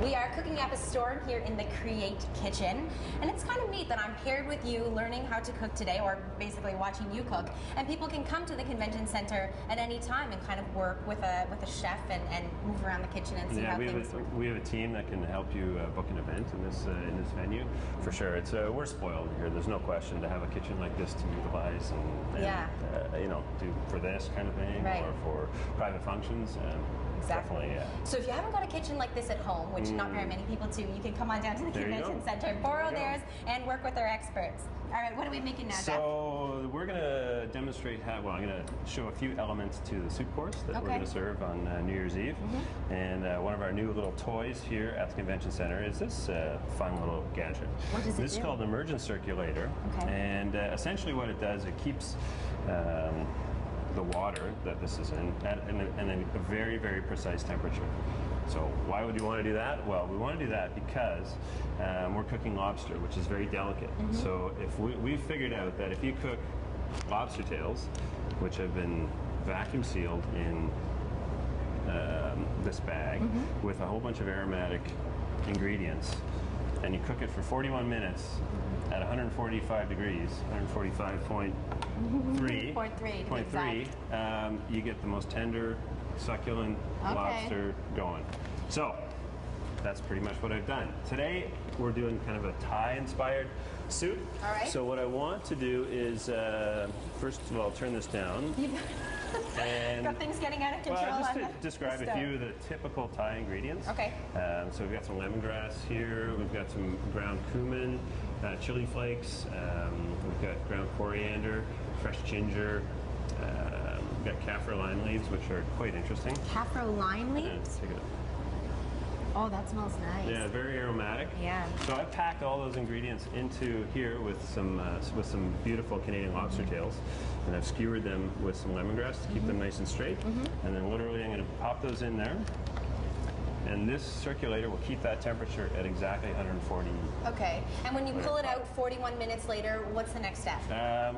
We are cooking up a storm here in the Create kitchen, and it's kind of neat that I'm paired with you learning how to cook today, or basically watching you cook, and people can come to the convention center at any time and kind of work with a chef and move around the kitchen and see how things work. We have a team that can help you book an event in this venue. For sure, we're spoiled here. There's no question to have a kitchen like this to utilize and you know, do for this kind of thing, or for private functions. Exactly. Definitely. So if you haven't got a kitchen like this at home, which not very many people do, you can come on down to the convention center, borrow theirs, and work with our experts. All right, what are we making now, Jeff? So we're going to demonstrate how. Well, I'm going to show a few elements to the soup course that we're going to serve on New Year's Eve. And one of our new little toys here at the convention center is this fun little gadget. What does it do? This is called an immersion circulator. And essentially, what it does, it keeps the water that this is in at a very, very precise temperature. So why would you want to do that? Well, we want to do that because we're cooking lobster, which is very delicate. So if we've figured out that if you cook lobster tails, which have been vacuum sealed in this bag with a whole bunch of aromatic ingredients, and you cook it for 41 minutes at 145 degrees, 145.3, you get the most tender, succulent lobster going. So that's pretty much what I've done. Today we're doing kind of a Thai-inspired soup. All right. So what I want to do is, first of all, turn this down. And got things getting out of control. Well, just to describe a few of the typical Thai ingredients. Okay. So we've got some lemongrass here. We've got some ground cumin, chili flakes. We've got ground coriander, fresh ginger. We've got kaffir lime leaves, which are quite interesting. Kaffir lime leaves? Take it. Oh, that smells nice. Yeah, very aromatic. Yeah. So I've packed all those ingredients into here with some beautiful Canadian lobster tails, and I've skewered them with some lemongrass to keep them nice and straight. And then literally I'm going to pop those in there. And this circulator will keep that temperature at exactly 140. Okay. And when you pull it out 41 minutes later, what's the next step?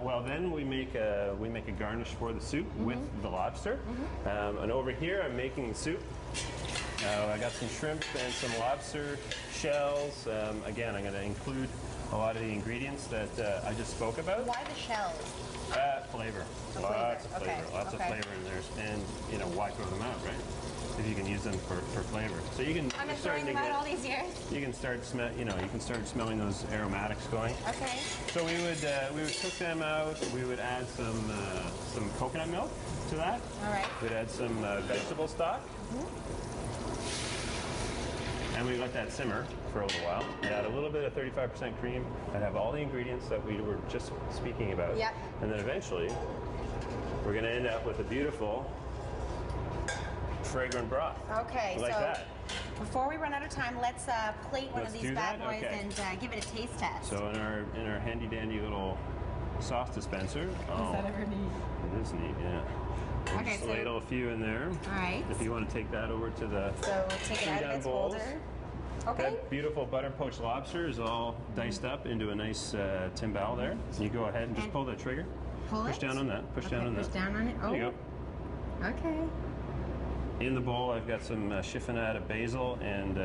Well, then we make a garnish for the soup with the lobster. And over here, I'm making soup. I got some shrimp and some lobster shells. Again, I'm going to include a lot of the ingredients that I just spoke about. Why the shells? Flavor. Lots of flavor. Lots of flavor in there. And, you know, why throw them out, right? If you can use them for flavor. So you can. I've been throwing them out all these years. You can start smelling those aromatics going. Okay. So we would cook them out. We would add some coconut milk to that. All right. We'd add some vegetable stock. And we let that simmer for a little while. I'd add a little bit of 35% cream. I'd have all the ingredients that we were just speaking about. Yep. And then eventually, we're going to end up with a beautiful, fragrant broth. Okay, like so that. Before we run out of time, let's plate one of these bad boys and give it a taste test. So in our handy dandy little sauce dispenser. Is that ever neat? It is neat, yeah. We'll just ladle a few in there. All right. If you want to take that over to the take it out of its holder. Okay. That beautiful butter poached lobster is all diced up into a nice timbale there. So you go ahead and just pull that trigger. Push down on that. Push down on that. Push down on it. Oh. There you go. Okay. In the bowl, I've got some chiffonade of basil and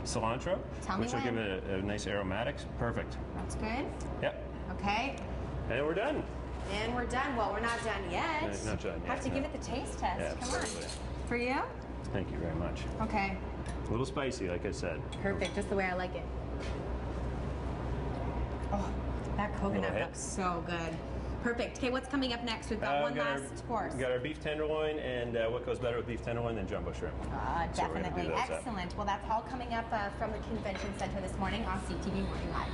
cilantro, which will give it a nice aromatics. Perfect. That's good. Yep. Okay. And we're done. And we're done. Well, we're not done yet. No, not done yet. Have to give it the taste test. Yeah, Come absolutely. on. For you? Thank you very much. Okay. A little spicy, like I said. Perfect, just the way I like it. Oh, that coconut looks so good. Perfect. Okay, what's coming up next? We've got one last course. We've got our beef tenderloin, and what goes better with beef tenderloin than jumbo shrimp? Definitely. Excellent. Well, that's all coming up from the Convention Center this morning on CTV Morning Live.